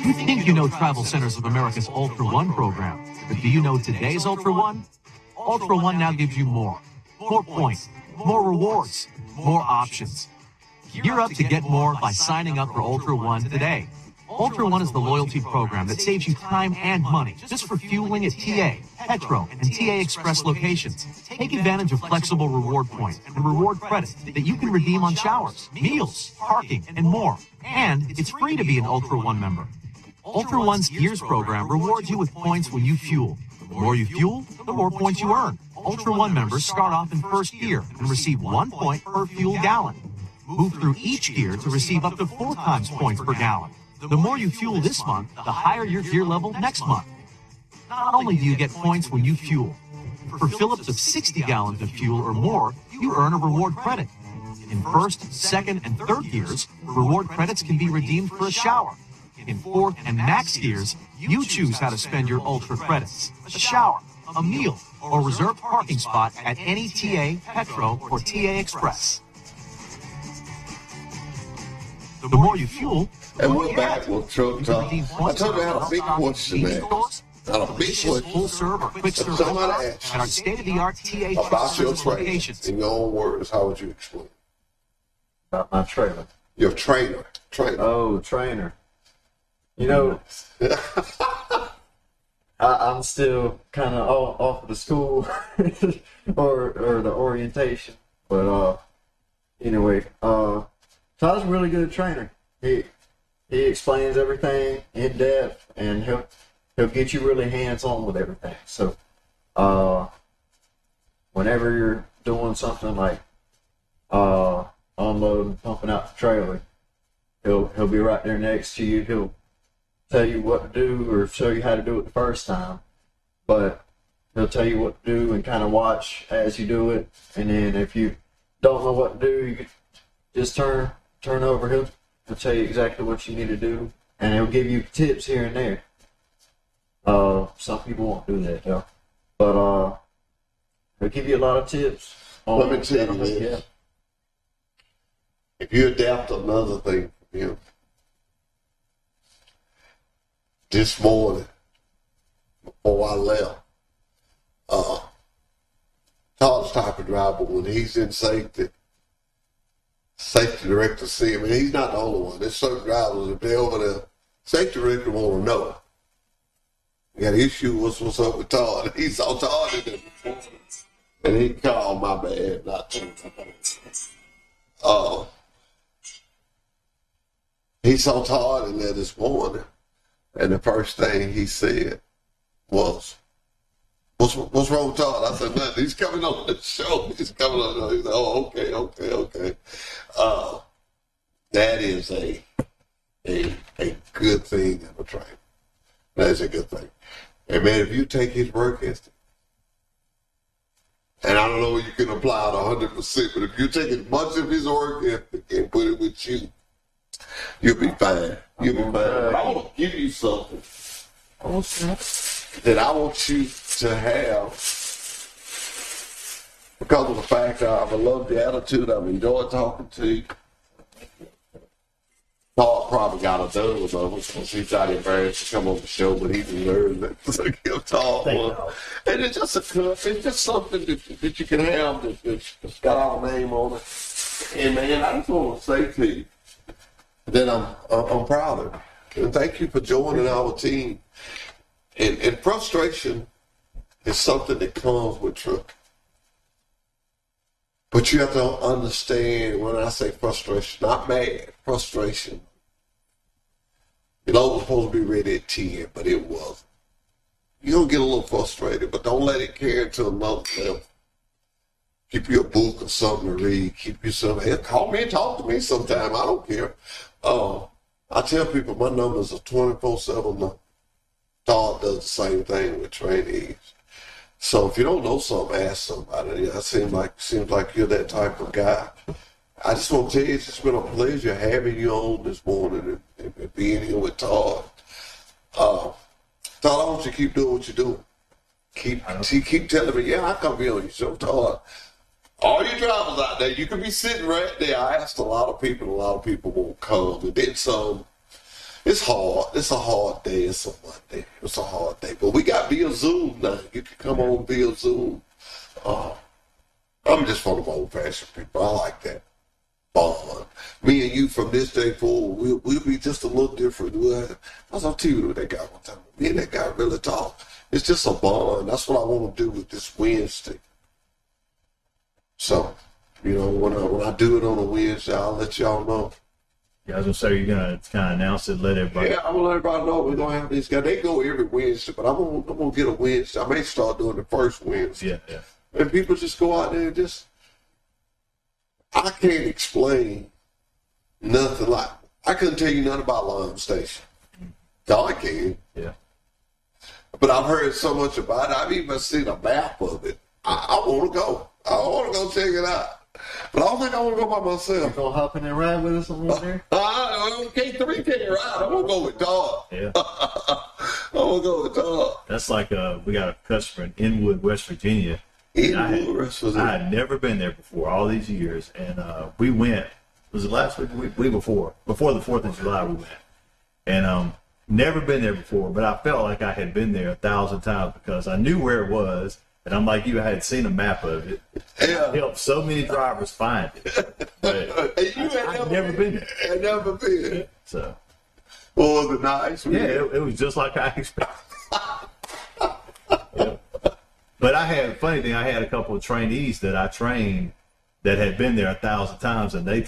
You think you know Travel Centers of America's Ultra One program, but do you know today's Ultra One? Ultra One now gives you more. More points, more rewards, more options. Gear up to get more by signing up for Ultra One today. Ultra One is the loyalty program that saves you time and money just for fueling at TA, Petro, and TA Express locations. Take advantage of flexible reward points and reward credits that you can redeem on showers, meals, parking, and more. And it's free to be an Ultra One member. Ultra One's Gears program rewards you with points when you fuel. The more you fuel, the more points you earn. Ultra One members start off in first gear and receive 1 point per fuel gallon. Move through each gear to receive up to 4 times points per gallon. The more you fuel this month, the higher your gear level next month. Not only do you get points when you fuel, for fill-ups of 60 gallons of fuel or more, you earn a reward credit. In first, second, and third gears, reward credits can be redeemed for a shower. In fourth and max gears, you choose how to spend your Ultra credits: a shower, a meal, or reserved parking spot at any TA, Petro, or TA Express. The more you fuel, the And more we're you back get. with Truck You can Talk. redeem I points told you I for had a big well-stocked question convenience there. stores, I had a big delicious question full-serve or quick-serve Somebody restaurants, asked and our state-of-the-art TA about truck your service trailer. locations. In your own words, how would you explain? About my trailer. Your trainer. Oh, trainer. You know, I'm still kind of off of the school or the orientation, but anyway, Todd's a really good trainer. He explains everything in depth, and he'll get you really hands on with everything. So whenever you're doing something like unloading, pumping out the trailer, he'll be right there next to you. He'll tell you what to do or show you how to do it the first time, but he'll tell you what to do and kind of watch as you do it. And then if you don't know what to do, you can just turn over. He'll tell you exactly what you need to do, and he'll give you tips here and there. Some people won't do that though, but he'll give you a lot of tips. Let me tell you this. Yeah. If you adapt another thing from him, this morning, before I left, Todd's type of driver, when he's in safety director see him, and he's not the only one. There's certain drivers, if they're over there, safety director want to know. You got an issue, what's up with Todd? He saw Todd in there before, and he called, my bad, not too. He saw Todd in there this morning, and the first thing he said was, what's wrong with Todd? I said, nothing. He's coming on the show. He's coming on. He said, oh, okay. That is a good thing in a train. That is a good thing. And man, if you take his work ethic, and I don't know if you can apply it 100%, but if you take as much of his work ethic and put it with you, you'll be fine. You'll be fine. But I want to give you something that I want you to have because of the fact that I love the attitude. I've enjoyed talking to you. Todd probably got a done with us because he's not embarrassed to come on the show, but he deserves it. So give Todd one. And it's just a cup. It's just something that you can have that's got our name on it. And man, I just want to say to you that I'm proud of you. And thank you for joining our team. And frustration is something that comes with trucking. But you have to understand when I say frustration, not mad, frustration. You know, it was supposed to be ready at 10, but it wasn't. You're going to get a little frustrated, but don't let it carry to another level. Keep you a book or something to read. Keep you something. Hey, call me and talk to me sometime. I don't care. I tell people my numbers are 24/7 now. Todd does the same thing with trainees. So if you don't know something, ask somebody. It seems like you're that type of guy. I just want to tell you, it's just been a pleasure having you on this morning and being here with Todd. Todd, I want you to keep doing what you're doing. Keep telling me, yeah, I come be on your show, Todd. All you drivers out there, you can be sitting right there. I asked a lot of people won't come. And then some. It's hard. It's a hard day. It's a Monday. It's a hard day. But we got via Zoom now. You can come on via Zoom. I'm just one of old-fashioned people. I like that bond. Me and you from this day forward, we'll be just a little different. I was on TV with that guy one time. Me and that guy really talk. It's just a bond. That's what I want to do with this Wednesday. So, you know, when I do it on a Wednesday, I'll let y'all know. Yeah, I was gonna say you're gonna kind of announce it, let everybody. Yeah, I'm gonna let everybody know we're gonna have these guys. They go every Wednesday, but I'm gonna get a Wednesday. I may start doing the first Wednesday. Yeah. And people just go out there and I can't explain Nothing like. I couldn't tell you nothing about Lime Station. God can. Yeah. But I've heard so much about it. I've even seen a map of it. I want to go. I want to go check it out. But I don't think I want to go by myself. You gonna hop in and ride with us on there? K3 can't ride. I'm gonna go with Todd. Yeah. I'm gonna go with Todd. That's like we got a customer in Inwood, West Virginia. I had never been there before all these years, and we went. Was it last week? Week before the 4th of July we went, and never been there before. But I felt like I had been there 1,000 times because I knew where it was, and I'm like you, I had seen a map of it. Yeah. I helped so many drivers find it. But I'd never been there. I'd never been. So, well, was it nice? Yeah, it was just like I expected. Yeah. But I had, funny thing, I had a couple of trainees that I trained that had been there 1,000 times, and they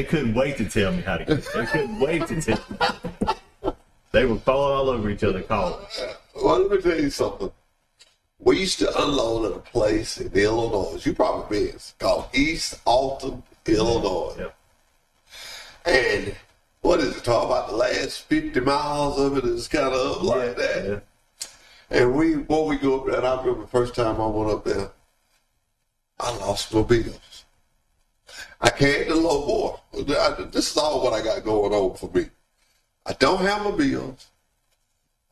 couldn't wait to tell me how to get there. They couldn't wait to tell me. They were falling all over each other calling. Well, let me tell you something. We used to unload at a place in Illinois. You probably been. It's called East Alton, Illinois. Yep. And what is it? Talk about the last 50 miles of it is kind of up like that. Yeah. And we go up there, and I remember the first time I went up there, I lost my bills. I can't the low boy. This is all what I got going on for me. I don't have my bills.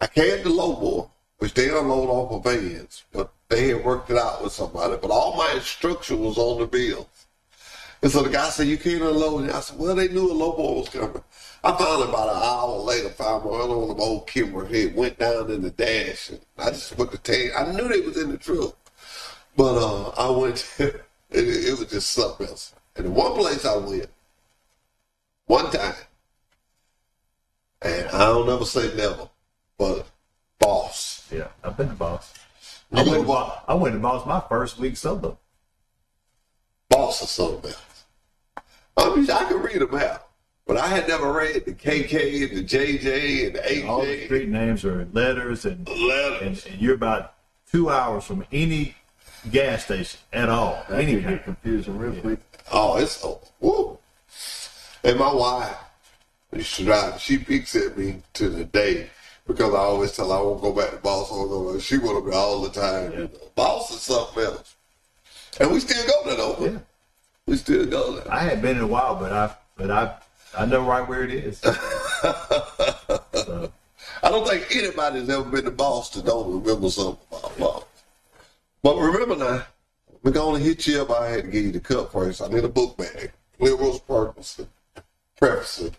I can't the low boy, which they unload off of vans, but they had worked it out with somebody. But all my instruction was on the bills. And so the guy said, you can't unload it. I said, well, they knew a low boy was coming. I found it about an hour later, found my other one of them old Kimber head, went down in the dash, and I just put the tank. I knew they was in the truck. But I went, it was just something else. And the one place I went, one time, and I don't never say never, but Boss. Yeah, I've been to Boss. I went to Boss my first week solo. Boss or something else. I mean, I could read them out. But I had never read the KK and the JJ and the AJ. All the street names are letters, and you're about 2 hours from any gas station at all. That can get confusing real quick. Oh, it's over. Woo. And my wife used to drive. She peeks at me to the day because I always tell her I won't go back to Boss. I won't go back. She want to be all the time. Yeah. You know. Boss is something else. And we still go there, though. Yeah. We still go there. I hadn't been in a while, but I know right where it is. So. I don't think anybody's ever been to Boston don't remember something about Boston. But remember now, we're going to hit you up. I had to give you the cup first. I need a book bag. Clear Rose Purpose. Preface.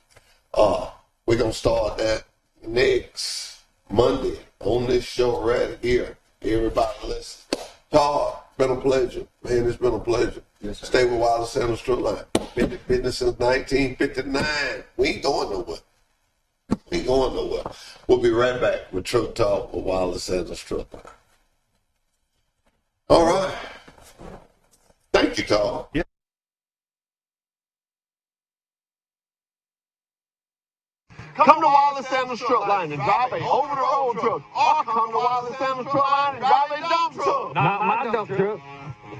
We're going to start that next Monday on this show right here. Everybody listen. Todd, been a pleasure. Man, it's been a pleasure. Yes, sir. Stay with Wiley Center Strip Line. Been in business since 1959. We ain't going nowhere. We ain't going nowhere. We'll be right back with Truck Talk with Wiley Center Strip Line. All right. Thank you, Todd. Yeah. Come to Wiley Sanders Truck Line and drive a over-the-road truck. Or come to Wiley Sanders Truck Line and drive a dump truck. Not my dump truck.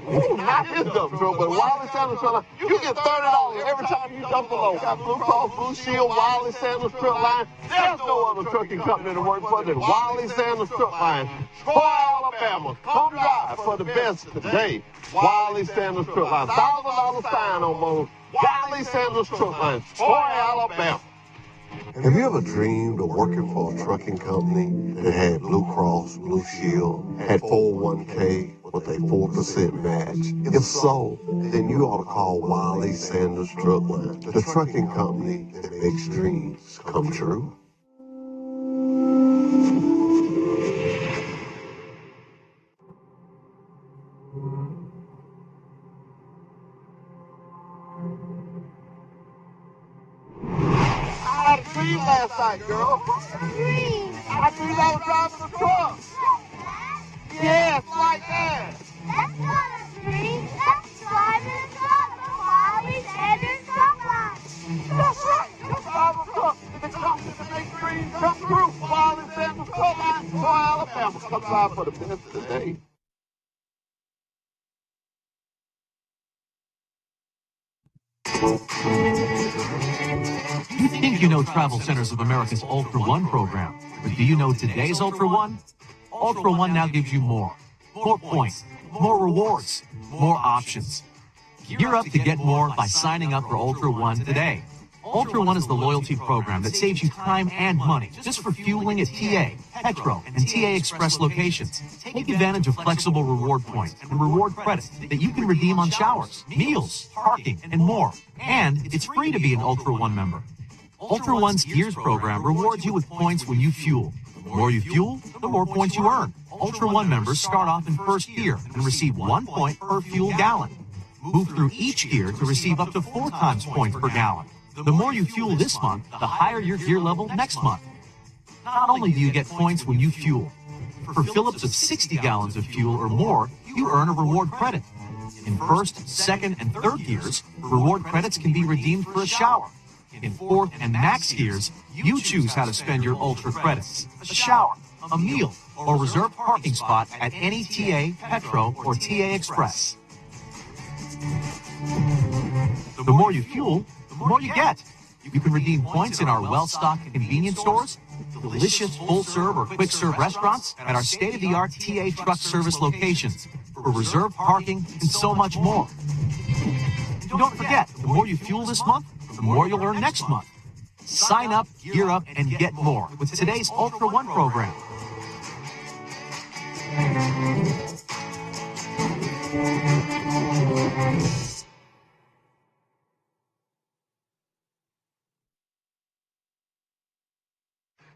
Ooh, not his dump truck, but Wiley Sanders Truck Line. You get $30 every time you dump a load. Got Blue Cross Blue Shield, Wiley Sanders Truck Line. There's no other trucking company to work for than Wiley Sanders Truck Line. Troy, Alabama. Come drive for the best today. Wiley Sanders Truck Line. $1,000 sign on board. Wiley Sanders Truck Line. Troy, Alabama. Have you ever dreamed of working for a trucking company that had Blue Cross, Blue Shield, had 401k with a 4% match? If so, then you ought to call Wiley Sanders Truck Line, the trucking company that makes dreams come true. I had a dream last night, girl. Dream. I dreamed I was driving a truck. Yes, like that. That's not a dream. That's driving a truck from Wiley Sanders Truck Line. That's right. That's driving a truck. The company that makes dreams come true. Wiley Sanders Truck Line, Troy, Alabama. Come drive for the best of the day. You think you know Travel Centers of America's Ultra One program, but do you know today's Ultra One? Ultra One now gives you more. More points, more rewards, more options. Gear up to get more by signing up for Ultra One today. Ultra One is the loyalty program that saves you time and money just for fueling at TA, Petro, and TA Express locations. Take advantage of flexible reward points and reward credits that you can redeem on showers, meals, parking, and more. And it's free to be an Ultra One member. Ultra One's Gears program rewards you with points when you fuel. The more you fuel, the more points you earn. Ultra One members start off in first gear and receive 1 point per fuel gallon. Move through each gear to receive up to 4 times points per gallon. The more you fuel this month, the higher your gear level next month. Not only do you get points when you fuel, for fill-ups of 60 gallons of fuel or more, you earn a reward credit. In first, second, and third gears, reward credits can be redeemed for a shower. In fourth and max gears, you choose how to spend your ultra credits: a shower, a meal, or reserved parking spot at any TA, Petro, or TA Express. The more you fuel, the more you get. You can redeem points in our well-stocked convenience stores, delicious full-serve or quick-serve restaurants, at our state-of-the-art TA truck service locations, for reserved parking, and so much more. And don't forget, the more you fuel this month, the more you'll earn next month. Sign up, gear up, and get more with today's Ultra One program.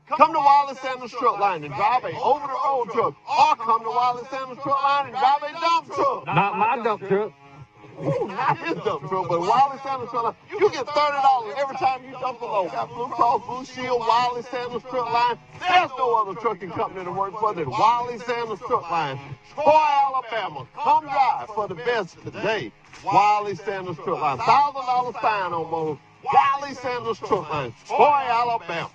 Come to Wiley Sanders Truck Line and drive a over-the-road truck, or come to Wiley Sanders Truck Line and drive a dump truck. Not my dump truck. Ooh, not his dump truck, but Wiley Sanders Truck Line. You get $30 every time you dump a load. Got Blue Cross Blue Shield, Wiley Sanders Truck Line. There's no other trucking company to work for than Wiley Sanders Truck Line. Troy, Alabama. Come drive for the best today. Wiley Sanders Truck Line. $1,000 fine on both. Wiley Sanders Truck Line. Troy, Alabama.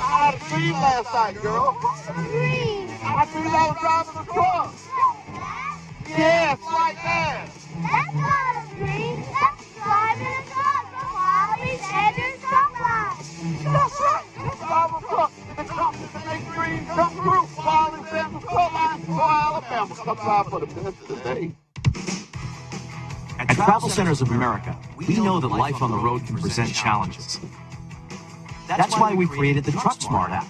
I had a dream last night, girl. I dreamed I was driving a truck. Yes, like that. That's not a dream. That's driving a truck from Wiley Sanders Truck Line. That's right. That's driving a truck. The company that makes dreams come true. Wiley Sanders Truck Line, Troy, Alabama. Come drive for the best today. At Travel Centers of America, we know that life on the road can present challenges. That's why we created the Truck Smart app.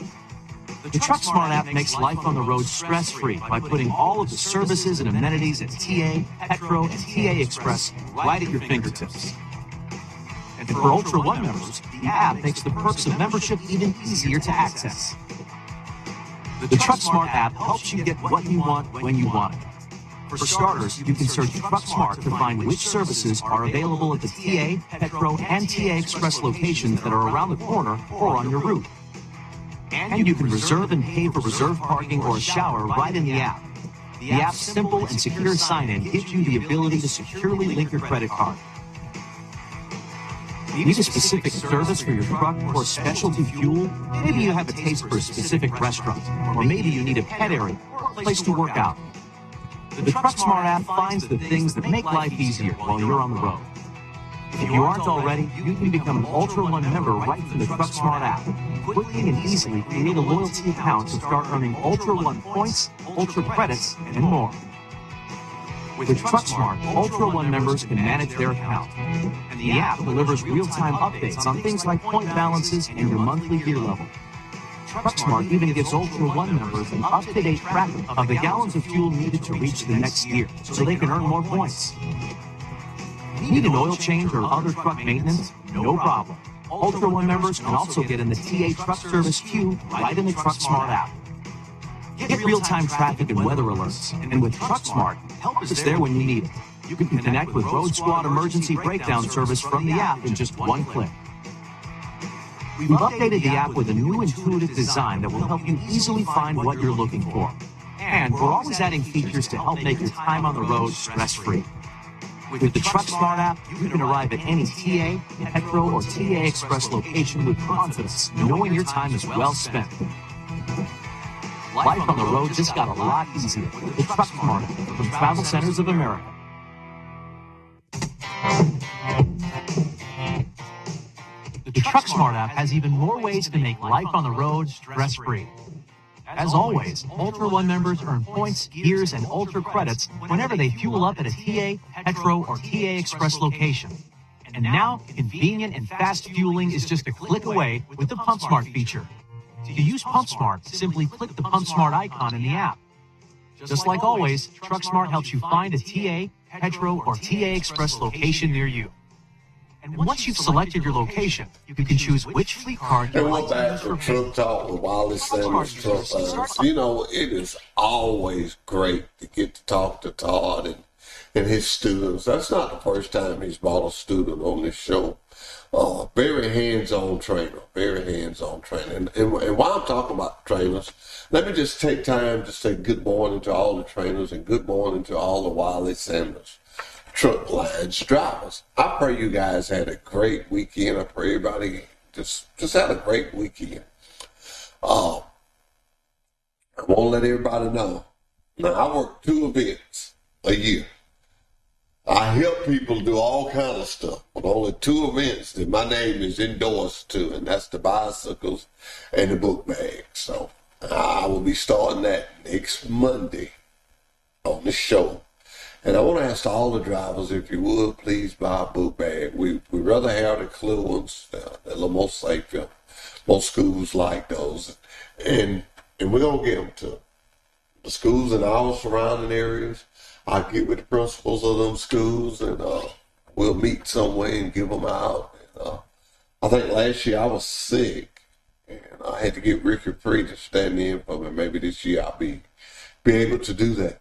The Truck Smart app makes life on the road stress-free by putting all of the services and amenities at TA, Petro, and TA Express right at your fingertips. And for Ultra One members, the app makes the perks of membership even easier to access. The Truck Smart app helps you get what you want when you want it. For starters, you can search Truck Smart to find which services are available at the TA, Petro, and TA Express locations that are around the corner or on your route. And you can reserve and pay for reserved parking or a shower right in the app. The app's simple and secure sign-in gives you the ability to securely link your credit card. Need a specific service for your truck or specialty fuel? Maybe you have a taste for a specific restaurant, or maybe you need a pet area or a place to work out. The Truck Smart app finds the things that make life easier while you're on the road. If you aren't already, you can become an Ultra One member right from the Truck Smart app. Quickly and easily create a loyalty account to start earning Ultra One points, Ultra credits, and more. With Truck Smart, Ultra One members can manage their account. And the app delivers real-time updates on things like point balances and your monthly gear level. Truck Smart even gives Ultra One members an up-to-date tracking of the gallons of fuel needed to reach the next gear, so they can earn more points. Need an oil change or other truck maintenance? No problem. Ultra One members can also get in the TA Truck Service queue right in the Truck Smart app. Get real-time traffic and weather alerts, and with Truck Smart, help is there when you need it. You can connect with Road Squad Emergency Breakdown Service from the app in just one click. We've updated the app with a new intuitive design that will help you easily find what you're looking for. And we're always adding features to help make your time on the road stress-free. With the Truck Smart app, you can arrive at any TA, Petro, or TA Express location with confidence, knowing your time is well spent. Life on the road just got a lot easier with the Truck Smart app from Travel Centers of America. The Truck Smart app has even more ways to make life on the road stress-free. As always, Ultra One members earn points, gears, and Ultra credits whenever they fuel up at a TA, Petro, or TA Express location. And now, convenient and fast fueling is just a click away with the Pump Smart feature. To use Pump Smart, simply click the Pump Smart icon in the app. Just like always, Truck Smart helps you find a TA, Petro, or TA Express location near you. And once you've selected your location, you can choose which fleet card you'd And like we're to back use for for Truck Talk with Wiley Sanders Truck Lines. You know, it is always great to get to talk to Todd and his students. That's not the first time he's brought a student on this show. Very hands-on trainer, very hands-on trainer. And while I'm talking about trainers, let me just take time to say good morning to all the trainers and good morning to all the Wiley Sanders Truck Lines drivers. I pray you guys had a great weekend. I pray everybody just had a great weekend. I want to let everybody know. Now, I work 2 events a year. I help people do all kinds of stuff, but only 2 events that my name is endorsed to, and that's the bicycles and the book bags. So I will be starting that next Monday on the show. And I want to ask all the drivers, if you would, please buy a book bag. We'd rather have the clear ones. They're a little more safer. Most schools like those. And we're going to give them to the schools in our surrounding areas. I'll get with the principals of them schools, and we'll meet somewhere and give them out. And, I think last year I was sick, and I had to get Ricky Free to stand in for me. Maybe this year I'll be able to do that.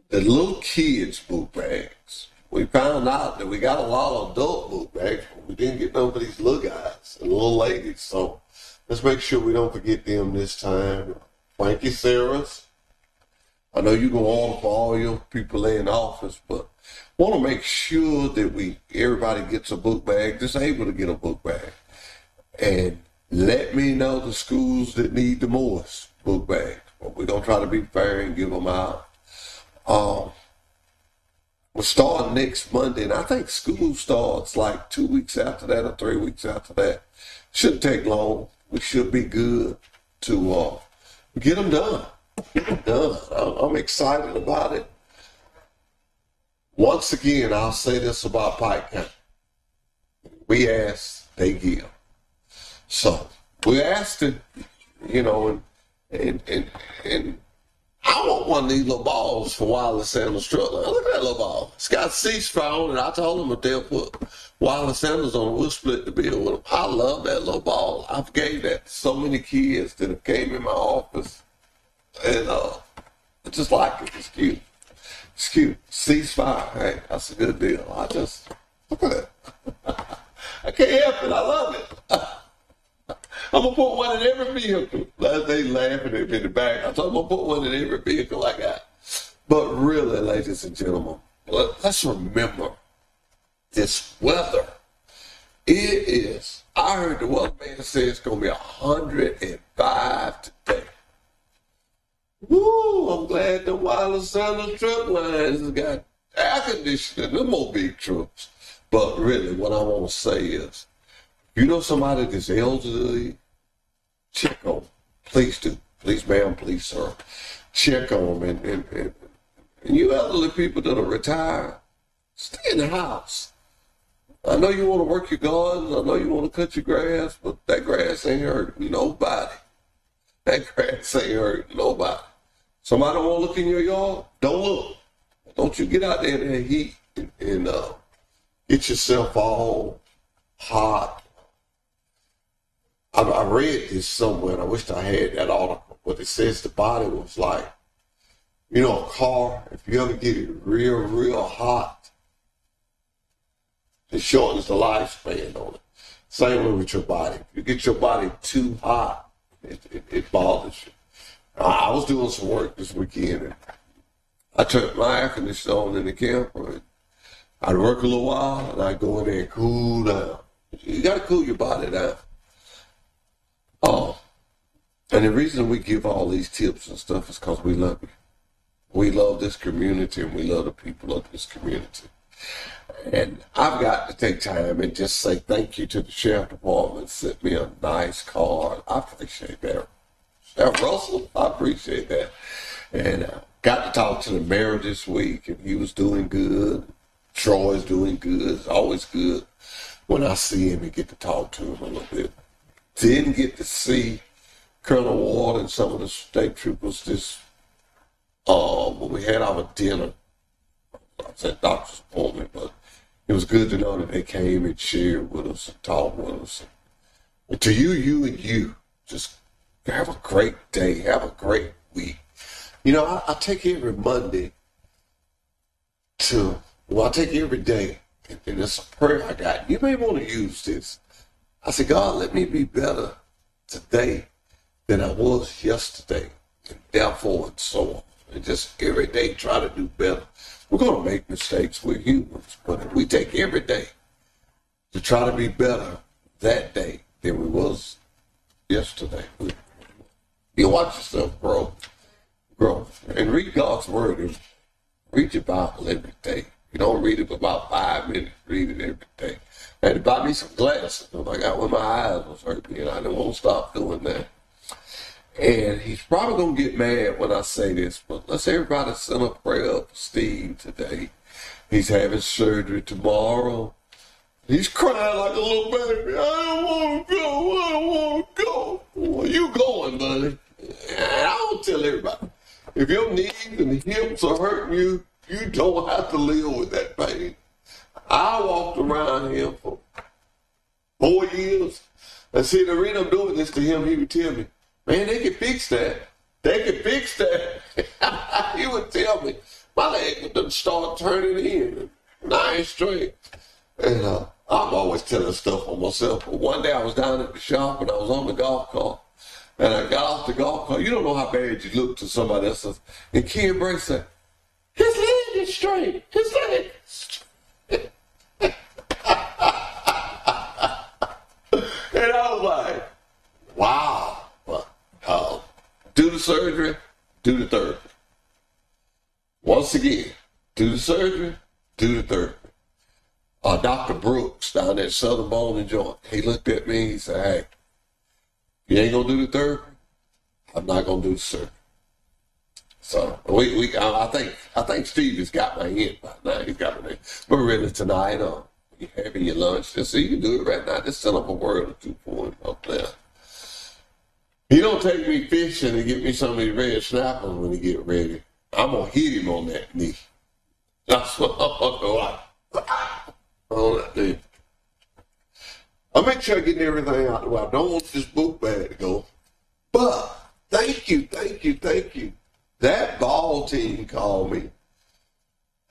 The little kids' book bags. We found out that we got a lot of adult book bags, but we didn't get none for these little guys and little ladies. So let's make sure we don't forget them this time. Thank you, Sarah's. I know you're going to order for all your people in office, but want to make sure that everybody gets a book bag, just able to get a book bag. And let me know the schools that need the most book bags. But we're going to try to be fair and give them out. We're starting next Monday, and I think school starts like 2 weeks after that or 3 weeks after that. Shouldn't take long. We should be good to get them done. Get them done. I'm excited about it. Once again, I'll say this about Pike County. We ask, they give. So we asked it, and I want one of these little balls for Wiley Sanders Truck Line. Look at that little ball. It's got ceasefire on it. I told them if they'll put Wiley Sanders on it, we'll split the bill with them. I love that little ball. I've gave that to so many kids that have came in my office. And I just like it. It's cute. It's cute. Ceasefire. Hey, that's a good deal. Look at it. I can't help it. I love it. I'm going to put one in every vehicle. They laughing at me in the back. I'm going to put one in every vehicle I got. But really, ladies and gentlemen, let's remember this weather. It is, I heard the weatherman say it's going to be 105 today. Woo, I'm glad the Wiley Sanders Truck Lines has got air conditioning, no more big trucks. But really, what I want to say is, you know somebody that's elderly, check on them. Please do. Please, ma'am, please, sir. Check on them. And you elderly people that are retired, stay in the house. I know you want to work your garden. I know you want to cut your grass, but that grass ain't hurting nobody. That grass ain't hurting nobody. Somebody don't want to look in your yard? Don't look. Don't you get out there in that heat and get yourself all hot. I read this somewhere, and I wish I had that article, but it says the body was like, a car, if you ever get it real, real hot, it shortens the lifespan on it. Same way with your body. If you get your body too hot, it bothers you. I was doing some work this weekend, and I turned my air conditioner on in the camper, and I'd work a little while, and I'd go in there and cool down. You got to cool your body down. And the reason we give all these tips and stuff is because we love you. We love this community and we love the people of this community. And I've got to take time and just say thank you to the sheriff department. Sent me a nice card. I appreciate that. Sheriff Russell, I appreciate that. And got to talk to the mayor this week, and he was doing good. Troy's doing good. It's always good when I see him and get to talk to him a little bit. Didn't get to see Colonel Ward and some of the state troopers this when we had our dinner. I said doctor's appointment, but it was good to know that they came and shared with us and talked with us. And to you, just have a great day. Have a great week. You know, I take every Monday I take every day, and it's a prayer I got. You may want to use this. I said, God, let me be better today than I was yesterday, and therefore and so on. And just every day try to do better. We're going to make mistakes. We're humans, but if we take every day to try to be better that day than we was yesterday, you watch yourself grow. And read God's word. Read your Bible every day. You don't read it for about 5 minutes. Read it every day. I had to buy me some glasses because I got when my eyes was hurting, and I didn't want to stop doing that. And he's probably going to get mad when I say this, but let's everybody send a prayer up for Steve today. He's having surgery tomorrow. He's crying like a little baby. I don't want to go. I don't want to go. Well, you going, buddy. I don't tell everybody. If your knees and hips are hurting you, you don't have to live with that pain. I walked around here for 4 years. And see, the reason I'm doing this to him, he would tell me, man, they can fix that. They can fix that. He would tell me, my leg would start turning in. And I ain't straight. And I'm always telling stuff on myself. But one day I was down at the shop and I was on the golf cart. And I got off the golf cart. You don't know how bad you look to somebody else. And Ken Bray said, his leg is straight. His leg is straight. And I was like, wow. But, do the surgery, do the therapy. Once again, do the surgery, do the therapy. Dr. Brooks down at Southern Bone and Joint, he looked at me, he said, hey, you ain't gonna do the therapy, I'm not gonna do the surgery. So I think Steve has got my hint by now. He's got my name. But really tonight, you having your lunch, just so you can do it right now. Just send up a word or two for him up there. He don't take me fishing and get me some of these red snappers when he get ready. I'm gonna hit him on that knee. That's what I'm gonna go out on that knee. I'll make sure I get everything out the way. I don't want this book bag to go. But thank you. That ball team called me.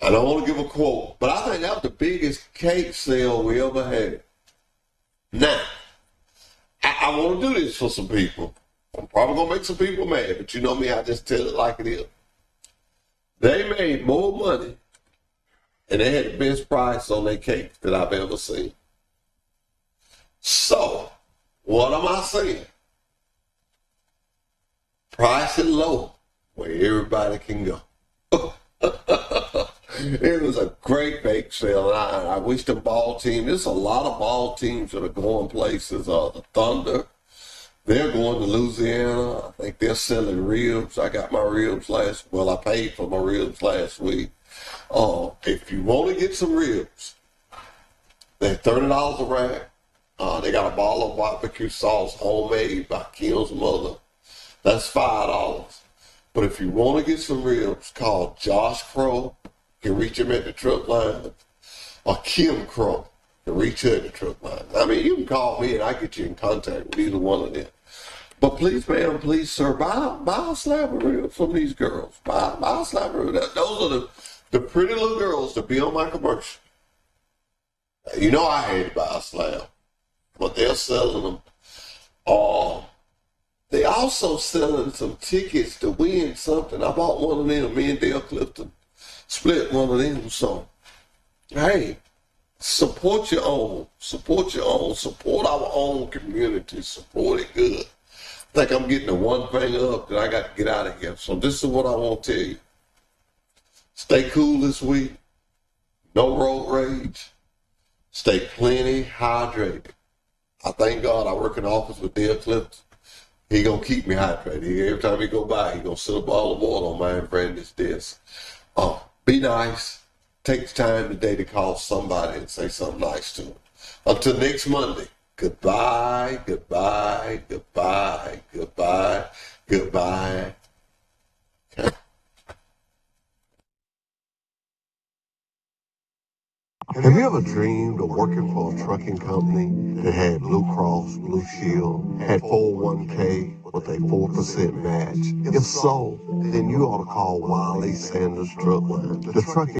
I don't want to give a quote, but I think that was the biggest cake sale we ever had. Now, I want to do this for some people. I'm probably going to make some people mad, but you know me, I just tell it like it is. They made more money, and they had the best price on their cake that I've ever seen. So, what am I saying? Price it low where everybody can go. It was a great bake sale. I wish the ball team, there's a lot of ball teams that are going places. The Thunder, they're going to Louisiana. I think they're selling ribs. I got my ribs I paid for my ribs last week. If you want to get some ribs, they're $30 a rack. They got a bottle of barbecue sauce homemade by Kim's mother. That's $5. But if you want to get some ribs, call Josh Crow. You can reach him at the truck line. Or Kim Crow. You can reach her at the truck line. I mean, you can call me and I get you in contact with either one of them. But please, ma'am, please, sir, buy a slab of ribs from these girls. Buy a slab of ribs. Those are the pretty little girls to be on my commercial. You know I had to buy a slab. But they're selling them. They also selling some tickets to win something. I bought one of them. Me and Dale Clifton split one of them. So, hey, support your own. Support our own community. Support it good. think I'm getting the one thing up that I got to get out of here. So this is what I want to tell you. Stay cool this week. No road rage. Stay plenty hydrated. I thank God I work in the office with Dale Clifton. He gonna keep me hydrated. Every time he go by, he gonna sit a bottle of water on my friend's desk. Be nice. Take the time today to call somebody and say something nice to them. Until next Monday. Goodbye, goodbye, goodbye, goodbye, goodbye. Have you ever dreamed of working for a trucking company that had Blue Cross, Blue Shield, had 401k with a 4% match? If so, then you ought to call Wiley Sanders Truck Line. The trucking